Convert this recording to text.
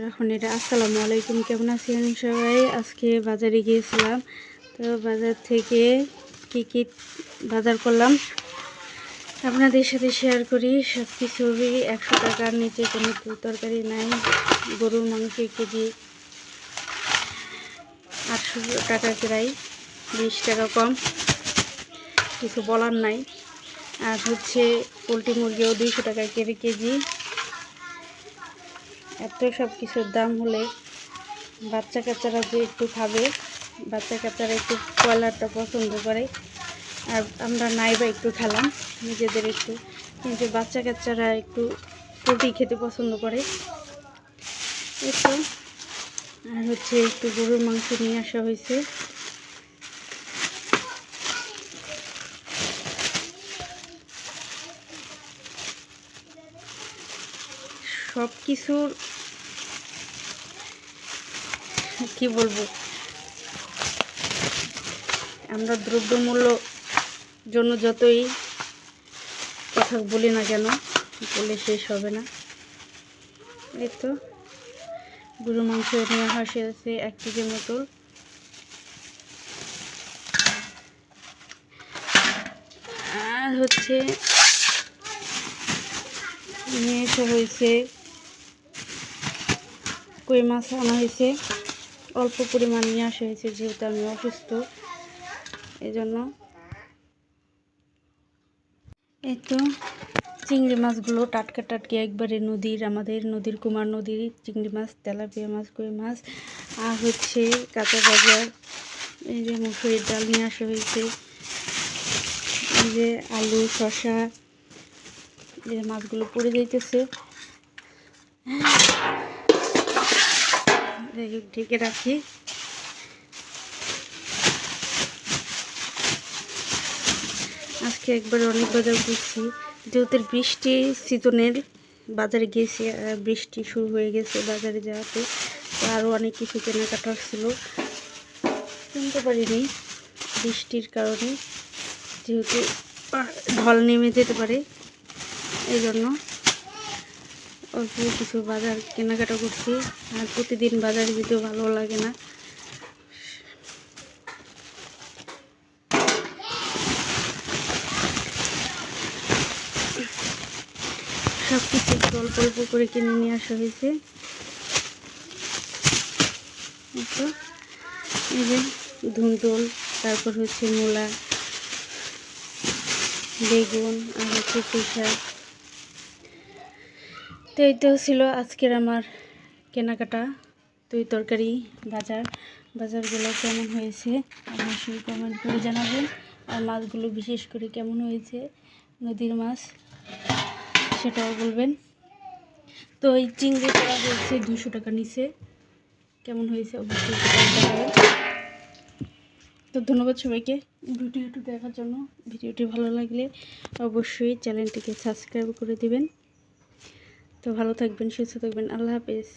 এখন এটা আসসালামু আলাইকুম, কেমন আছেন সবাই? আজকে বাজারে গিয়েছিলাম, তো বাজার থেকে কী বাজার করলাম আপনাদের সাথে শেয়ার করি। সব কিছুরই 100 টাকার নিচে কোনো তরকারি নাই। গরুর মাংস কেজি 800 টাকা প্রায়, 20 টাকা কম, কিছু বলার নাই। আর হচ্ছে পোলট্রি মুরগিও 200 টাকা কেজি। এত সব কিছুর দাম হলে বাচ্চা কাচ্চারা যে একটু খাবে, বাচ্চা কাচ্চারা একটু ব্রয়লারটা পছন্দ করে, আর আমরা নাই বা একটু খেলাম নিজেদের একটু, কিন্তু বাচ্চা কাচ্চারা একটু পোলট্রি খেতে পছন্দ করে একটু। আর হচ্ছে একটু গরুর মাংস নিয়ে আসা হয়েছে। সব কিছুর কি বলবো, আমরা দ্রব্যমূল্য জন্য যতই কথা বলি না কেন, বলে শেষ হবে না। এই তো গরুর মাংস নিয়ে হাসি আছে 1 কেজির মতো। আর হচ্ছে নিয়ে এসে হয়েছে কই মাছ আনা হয়েছে, অল্প পরিমাণ নিয়ে আসা হয়েছে, যেহেতু আমি অসুস্থ এই জন্য। এই তো চিংড়ি মাছগুলো টাটকা টাটকা একবারে নদীর, আমাদের নদীর, কুমার নদীর চিংড়ি মাছ, তেলাপিয়া মাছ, কই মাছ। আর হচ্ছে কাঁচা বাজার, এই যে মুসুরির ডাল নিয়ে আসা হয়েছে, এই যে আলু, শসা, যে মাছগুলো পড়ে যাইতেছে, ঢেকে রাখি। আজকে একবার অনেক বাজার করছি, যেহেতু বৃষ্টি সিজনের বাজারে গিয়েছি, বৃষ্টি শুরু হয়ে গেছে বাজারে যাওয়াতে, তো আরও অনেক কিছু কেনাকাটা ছিল, কিনতে পারিনি বৃষ্টির কারণে, যেহেতু ঢল নেমে যেতে পারে, এই জন্য অল্প কিছু বাজার কেনাকাটা করছি। আর প্রতিদিন বাজারে যেতেও ভালো লাগে না, সব কিছু একটু অল্প অল্প করে কিনে নিয়ে আসা হয়েছে। এই যে ধুন্দুল, তারপর হচ্ছে মূলা, বেগুন, আর হচ্ছে পুঁইশাক। তো এই তো ছিল আজকের আমার কেনাকাটা, তরকারি বাজারগুলো কেমন হয়েছে অবশ্যই কমেন্ট করে জানাবেন। আর মাছগুলো বিশেষ করে কেমন হয়েছে, নদীর মাছ, সেটাও বলবেন। তো এই চিংড়িটা হচ্ছে 200 টাকা নিচে, কেমন হয়েছে অবশ্যই জানাবেন। তো ধন্যবাদ সবাইকে ভিডিওটি দেখার জন্য। ভিডিওটি ভালো লাগলে অবশ্যই চ্যানেলটিকে সাবস্ক্রাইব করে দিবেন। তো ভালো থাকবেন, সুস্থ থাকবেন, আল্লাহ হাফেজ।